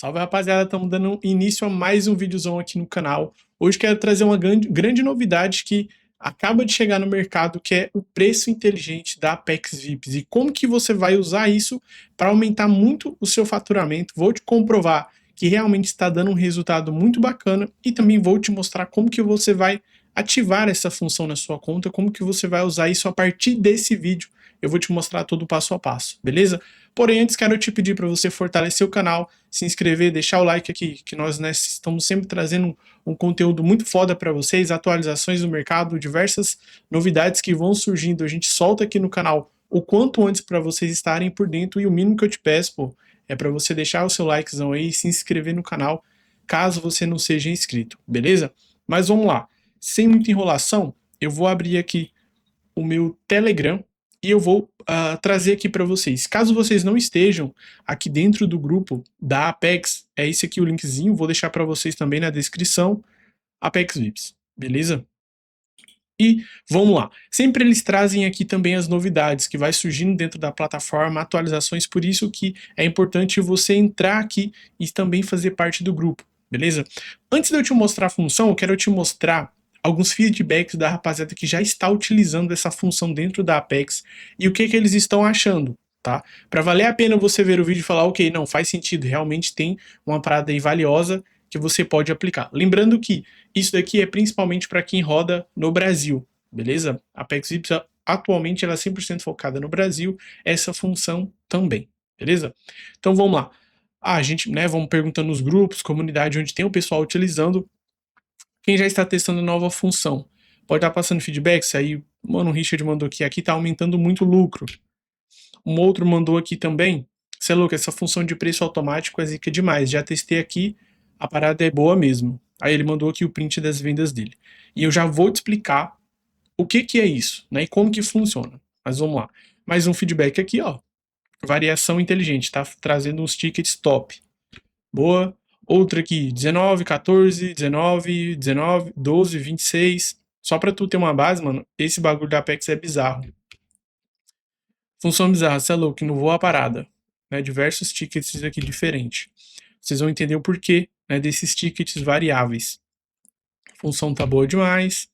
Salve, rapaziada, estamos dando início a mais um videozão aqui no canal. Hoje quero trazer uma grande novidade que acaba de chegar no mercado, que é o preço inteligente da Apex VIPs e como que você vai usar isso para aumentar muito o seu faturamento. Vou te comprovar que realmente está dando um resultado muito bacana e também vou te mostrar como que você vai ativar essa função na sua conta, como que você vai usar isso a partir desse vídeo. Eu vou te mostrar todo o passo a passo, beleza? Porém, antes quero te pedir para você fortalecer o canal, se inscrever, deixar o like aqui, que nós estamos sempre trazendo um conteúdo muito foda para vocês, atualizações do mercado, diversas novidades que vão surgindo, a gente solta aqui no canal o quanto antes para vocês estarem por dentro, e o mínimo que eu te peço, pô, é para você deixar o seu likezão aí e se inscrever no canal, caso você não seja inscrito, beleza? Mas vamos lá, sem muita enrolação, eu vou abrir aqui o meu Telegram e eu vou trazer aqui para vocês. Caso vocês não estejam aqui dentro do grupo da Apex, é esse aqui o linkzinho, vou deixar para vocês também na descrição, Apex VIPs, beleza? E vamos lá, sempre eles trazem aqui também as novidades que vai surgindo dentro da plataforma, atualizações, por isso que é importante você entrar aqui e também fazer parte do grupo, beleza? Antes de eu te mostrar a função, eu quero te mostrar alguns feedbacks da rapaziada que já está utilizando essa função dentro da Apex e o que eles estão achando, tá? Para valer a pena você ver o vídeo e falar, ok, não, faz sentido, realmente tem uma parada aí valiosa que você pode aplicar. Lembrando que isso daqui é principalmente para quem roda no Brasil, beleza? A Apex VIPs atualmente ela é 100% focada no Brasil, essa função também, beleza? Então vamos lá. A gente, né, vamos perguntando nos grupos, comunidade onde tem o pessoal utilizando. Quem já está testando nova função, pode estar passando feedbacks aí. Mano, o Richard mandou aqui está aumentando muito o lucro. Um outro mandou aqui também, você é louco, essa função de preço automático é zica demais, já testei aqui, a parada é boa mesmo. Aí ele mandou aqui o print das vendas dele. E eu já vou te explicar o que é isso, né, e como que funciona. Mas vamos lá. Mais um feedback aqui, ó. Variação inteligente, tá trazendo uns tickets top. Boa. Outra aqui, 19, 14, 19, 19, 12, 26. Só pra tu ter uma base, mano, esse bagulho da Apex é bizarro. Função bizarra, você é louco, inovou a parada. Né, diversos tickets aqui diferentes. Vocês vão entender o porquê, né, desses tickets variáveis. A função tá boa demais.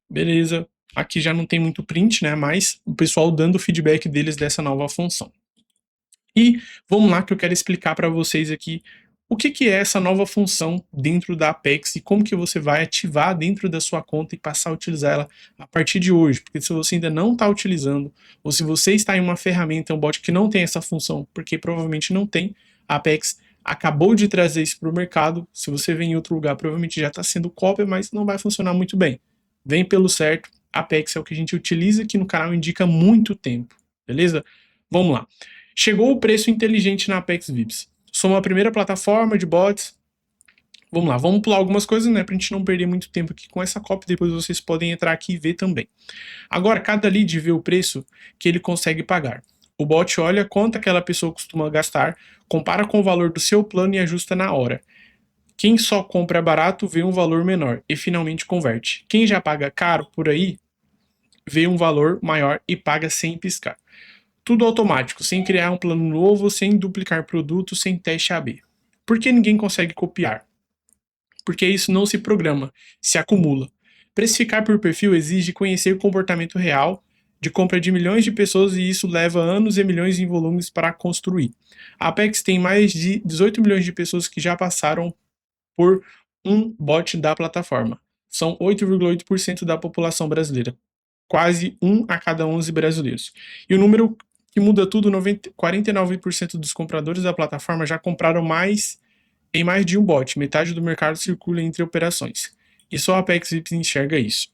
Beleza. Aqui já não tem muito print, né, mas o pessoal dando o feedback deles dessa nova função. E vamos lá que eu quero explicar para vocês aqui o que é essa nova função dentro da Apex e como que você vai ativar dentro da sua conta e passar a utilizar ela a partir de hoje. Porque se você ainda não está utilizando, ou se você está em uma ferramenta, um bot que não tem essa função, porque provavelmente não tem, a Apex acabou de trazer isso para o mercado. Se você vem em outro lugar, provavelmente já está sendo cópia, mas não vai funcionar muito bem. Vem pelo certo, a Apex é o que a gente utiliza aqui no canal, indica muito tempo, beleza? Vamos lá. Chegou o preço inteligente na Apex VIPs. Somos a primeira plataforma de bots. Vamos lá, vamos pular algumas coisas, né, pra gente não perder muito tempo aqui com essa cópia, depois vocês podem entrar aqui e ver também. Agora, cada lead vê o preço que ele consegue pagar. O bot olha quanto aquela pessoa costuma gastar, compara com o valor do seu plano e ajusta na hora. Quem só compra barato vê um valor menor e finalmente converte. Quem já paga caro por aí, vê um valor maior e paga sem piscar. Tudo automático, sem criar um plano novo, sem duplicar produtos, sem teste AB. Por que ninguém consegue copiar? Porque isso não se programa, se acumula. Precificar por perfil exige conhecer o comportamento real de compra de milhões de pessoas e isso leva anos e milhões em volumes para construir. A Apex tem mais de 18 milhões de pessoas que já passaram por um bot da plataforma. São 8,8% da população brasileira. Quase 1 a cada 11 brasileiros. E o número que muda tudo, 49% dos compradores da plataforma já compraram em mais de um bot. Metade do mercado circula entre operações. E só a Apex VIPs enxerga isso.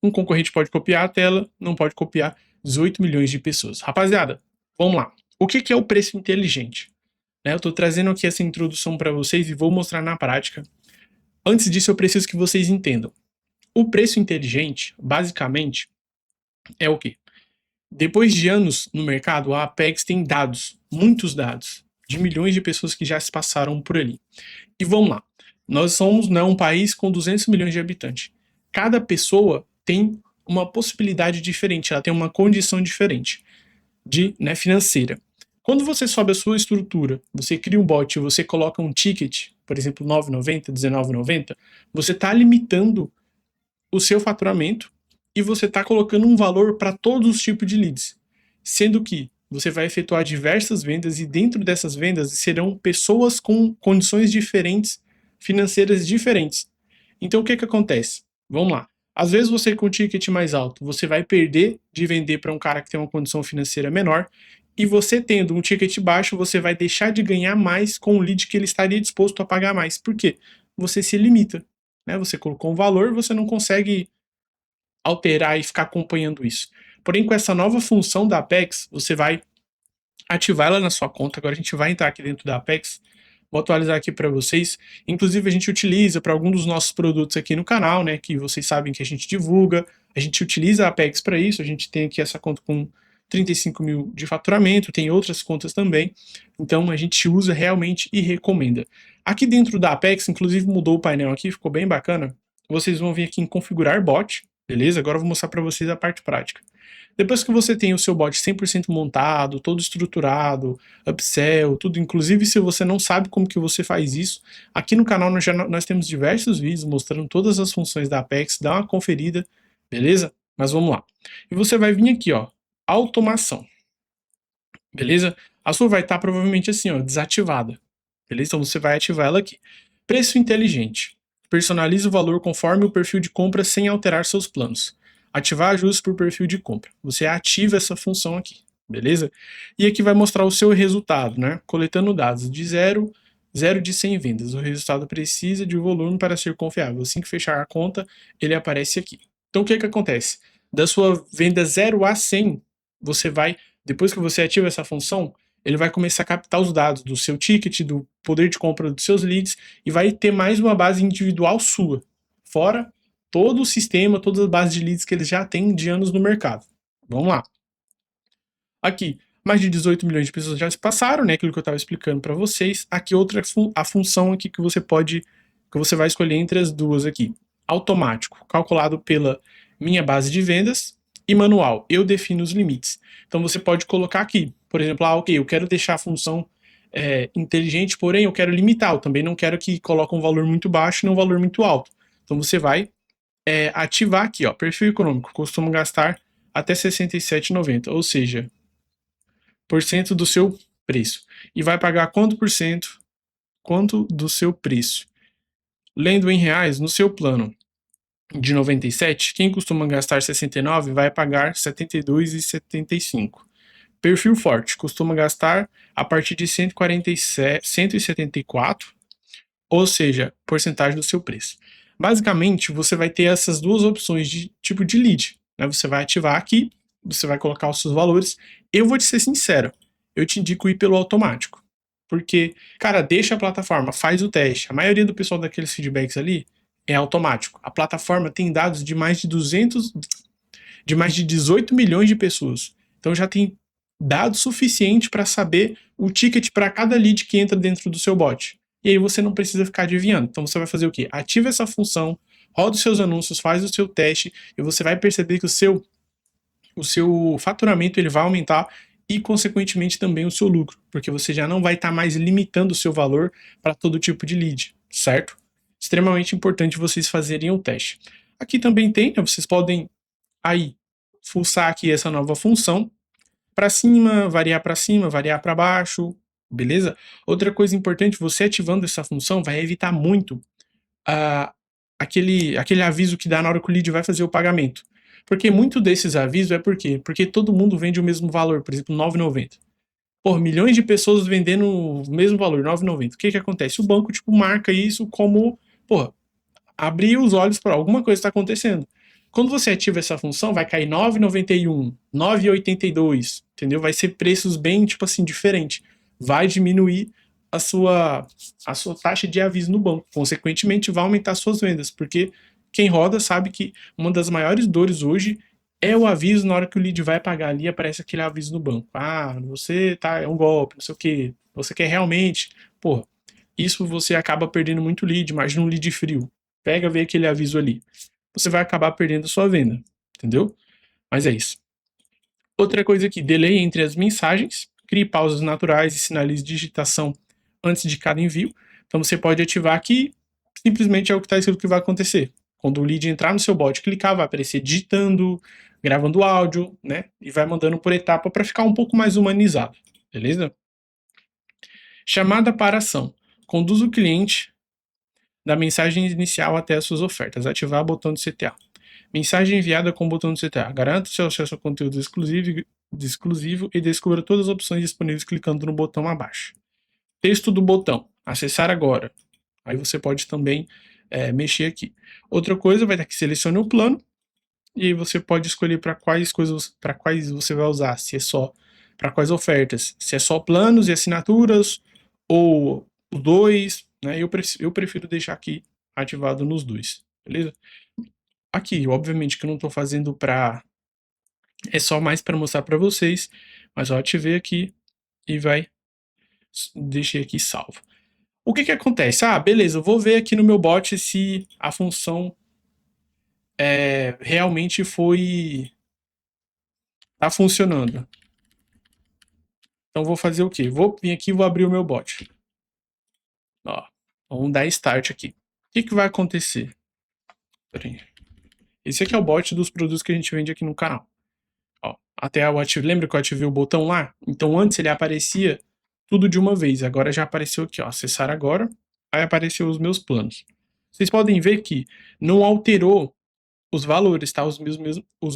Um concorrente pode copiar a tela, não pode copiar 18 milhões de pessoas. Rapaziada, vamos lá. O que é o preço inteligente? Eu estou trazendo aqui essa introdução para vocês e vou mostrar na prática. Antes disso, eu preciso que vocês entendam. O preço inteligente, basicamente, é o quê? Depois de anos no mercado, a Apex tem dados, muitos dados, de milhões de pessoas que já se passaram por ali. E vamos lá, nós somos, né, um país com 200 milhões de habitantes. Cada pessoa tem uma possibilidade diferente, ela tem uma condição diferente né, financeira. Quando você sobe a sua estrutura, você cria um bot e você coloca um ticket, por exemplo, 9,90, 19,90, você está limitando o seu faturamento e você está colocando um valor para todos os tipos de leads, sendo que você vai efetuar diversas vendas e dentro dessas vendas serão pessoas com condições diferentes, financeiras diferentes. Então o que acontece? Vamos lá. Às vezes você com ticket mais alto, você vai perder de vender para um cara que tem uma condição financeira menor, e você tendo um ticket baixo, você vai deixar de ganhar mais com o lead que ele estaria disposto a pagar mais. Por quê? Você se limita, né? Você colocou um valor, você não consegue alterar e ficar acompanhando isso. Porém, com essa nova função da Apex, você vai ativar ela na sua conta. Agora a gente vai entrar aqui dentro da Apex. Vou atualizar aqui para vocês. Inclusive, a gente utiliza para algum dos nossos produtos aqui no canal, né? Que vocês sabem que a gente divulga. A gente utiliza a Apex para isso. A gente tem aqui essa conta com 35 mil de faturamento, tem outras contas também. Então a gente usa realmente e recomenda. Aqui dentro da Apex, inclusive mudou o painel aqui, ficou bem bacana. Vocês vão vir aqui em configurar bot, beleza? Agora eu vou mostrar para vocês a parte prática. Depois que você tem o seu bot 100% montado, todo estruturado, upsell, tudo, inclusive se você não sabe como que você faz isso, aqui no canal nós temos diversos vídeos mostrando todas as funções da Apex, dá uma conferida, beleza? Mas vamos lá. E você vai vir aqui, ó, automação, beleza? A sua vai estar provavelmente assim, ó, desativada, beleza? Então você vai ativar ela aqui. Preço inteligente. Personalize o valor conforme o perfil de compra sem alterar seus planos. Ativar ajustes por perfil de compra. Você ativa essa função aqui, beleza? E aqui vai mostrar o seu resultado, né? Coletando dados de 0 de 100 vendas. O resultado precisa de volume para ser confiável. Assim que fechar a conta, ele aparece aqui. Então o que acontece? Da sua venda 0 a 100, você vai, depois que você ativa essa função, ele vai começar a captar os dados do seu ticket, do poder de compra dos seus leads e vai ter mais uma base individual sua, fora todo o sistema, todas as bases de leads que eles já têm de anos no mercado. Vamos lá. Aqui, mais de 18 milhões de pessoas já se passaram, né? Aquilo que eu estava explicando para vocês. Aqui outra a função aqui que você vai escolher entre as duas aqui. Automático, calculado pela minha base de vendas, e manual, eu defino os limites. Então você pode colocar aqui, por exemplo, ok, eu quero deixar a função inteligente, porém eu quero limitar, eu também não quero que coloque um valor muito baixo e não um valor muito alto. Então você vai ativar aqui, ó, perfil econômico, costuma gastar até R$ 67,90, ou seja, por cento do seu preço. E vai pagar quanto por cento? Quanto do seu preço? Lendo em reais, no seu plano de 97, quem costuma gastar 69 vai pagar 72,75. Perfil forte, costuma gastar a partir de 147, 174, ou seja, porcentagem do seu preço. Basicamente, você vai ter essas duas opções de tipo de lead, né? Você vai ativar aqui, você vai colocar os seus valores. Eu vou te ser sincero, eu te indico ir pelo automático. Porque, cara, deixa a plataforma, faz o teste. A maioria do pessoal daqueles feedbacks ali é automático. A plataforma tem dados de mais de 18 milhões de pessoas. Então já tem dado suficiente para saber o ticket para cada lead que entra dentro do seu bot. E aí você não precisa ficar adivinhando. Então você vai fazer o quê? Ativa essa função, roda os seus anúncios, faz o seu teste e você vai perceber que o seu faturamento ele vai aumentar e, consequentemente, também o seu lucro, porque você já não vai estar mais limitando o seu valor para todo tipo de lead, certo? Extremamente importante vocês fazerem o teste. Aqui também tem, né, vocês podem aí fuçar aqui essa nova função, para cima, variar para baixo, beleza? Outra coisa importante, você ativando essa função vai evitar muito aquele aviso que dá na hora que o lead vai fazer o pagamento. Porque muito desses avisos é por quê? Porque todo mundo vende o mesmo valor, por exemplo, R$ 9,90. Por milhões de pessoas vendendo o mesmo valor, R$ 9,90. O que acontece? O banco, tipo, marca isso como, porra, abrir os olhos para alguma coisa está acontecendo. Quando você ativa essa função, vai cair 9,91, 9,82, entendeu? Vai ser preços bem, tipo assim, diferente. Vai diminuir a sua taxa de aviso no banco. Consequentemente, vai aumentar suas vendas, porque quem roda sabe que uma das maiores dores hoje é o aviso na hora que o lead vai pagar ali, aparece aquele aviso no banco. Ah, você tá, é um golpe, não sei o quê. Você quer realmente, porra, isso você acaba perdendo muito lead, imagina um lead frio. Pega, vê aquele aviso ali. Você vai acabar perdendo a sua venda, entendeu? Mas é isso. Outra coisa aqui, delay entre as mensagens, crie pausas naturais e sinalize digitação antes de cada envio. Então você pode ativar aqui, simplesmente é o que está escrito que vai acontecer. Quando o lead entrar no seu bot, clicar, vai aparecer digitando, gravando áudio, né? E vai mandando por etapa para ficar um pouco mais humanizado, beleza? Chamada para ação. Conduz o cliente da mensagem inicial até as suas ofertas. Ativar o botão de CTA. Mensagem enviada com o botão de CTA. Garanta o seu acesso a conteúdo exclusivo e descubra todas as opções disponíveis clicando no botão abaixo. Texto do botão. Acessar agora. Aí você pode também mexer aqui. Outra coisa, vai ter que selecionar o plano e aí você pode escolher para quais você vai usar. Se é só para quais ofertas. Se é só planos e assinaturas ou os dois, né? Eu prefiro deixar aqui ativado nos dois, beleza? Aqui, obviamente que eu não estou fazendo para... É só mais para mostrar para vocês, mas eu ativei aqui e deixei aqui salvo. O que acontece? Ah, beleza, eu vou ver aqui no meu bot se a função realmente tá funcionando. Então vou fazer o quê? Vou vir aqui e vou abrir o meu bot. Ó, vamos dar start aqui. O que vai acontecer? Esse aqui é o bot dos produtos que a gente vende aqui no canal. Ó, lembra que eu ativei o botão lá? Então antes ele aparecia tudo de uma vez. Agora já apareceu aqui, ó, acessar agora. Aí apareceu os meus planos. Vocês podem ver que não alterou os valores, tá? Os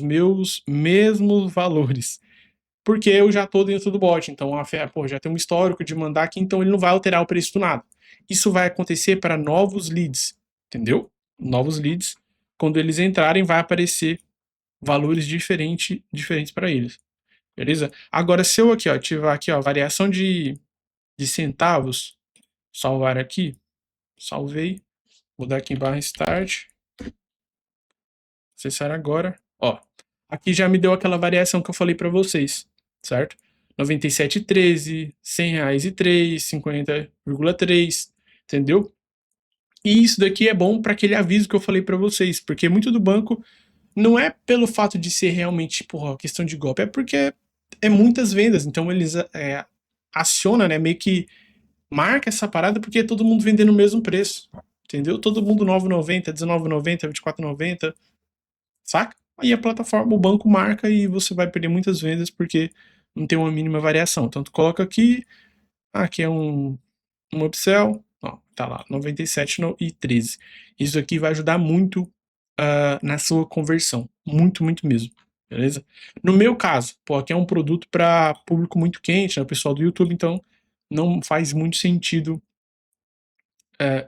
meus mesmos valores. Porque eu já tô dentro do bot, então já tem um histórico de mandar aqui, então ele não vai alterar o preço do nada. Isso vai acontecer para novos leads, entendeu? Novos leads, quando eles entrarem, vai aparecer valores diferentes para eles, beleza? Agora, se eu aqui, ó, ativar aqui, ó, variação de centavos, salvar aqui, salvei, vou dar aqui em barra start, acessar agora, ó, aqui já me deu aquela variação que eu falei para vocês, certo? R$ 97,13, R$100,03, 50,3, entendeu? E isso daqui é bom para aquele aviso que eu falei para vocês, porque muito do banco não é pelo fato de ser realmente, porra, questão de golpe, é porque é muitas vendas, então eles acionam, né, meio que marca essa parada porque é todo mundo vendendo o mesmo preço, entendeu? Todo mundo R$ 9,90, R$19,90, R$24,90, saca? Aí a plataforma, o banco marca e você vai perder muitas vendas porque não tem uma mínima variação. Então tu coloca aqui, aqui é um upsell, ó, tá lá, 97,13. Isso aqui vai ajudar muito na sua conversão, muito, muito mesmo, beleza? No meu caso, pô, aqui é um produto para público muito quente, né, o pessoal do YouTube, então não faz muito sentido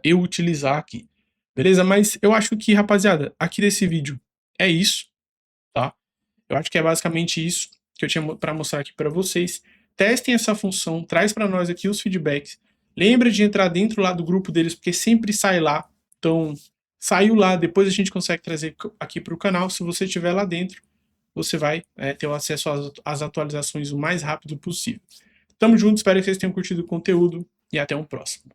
eu utilizar aqui, beleza? Mas eu acho que, rapaziada, aqui desse vídeo é isso, tá? Eu acho que é basicamente isso que eu tinha para mostrar aqui para vocês. Testem essa função, traz para nós aqui os feedbacks. Lembra de entrar dentro lá do grupo deles, porque sempre sai lá. Então, saiu lá, depois a gente consegue trazer aqui para o canal. Se você estiver lá dentro, você vai ter o acesso às atualizações o mais rápido possível. Tamo junto, espero que vocês tenham curtido o conteúdo e até um próximo.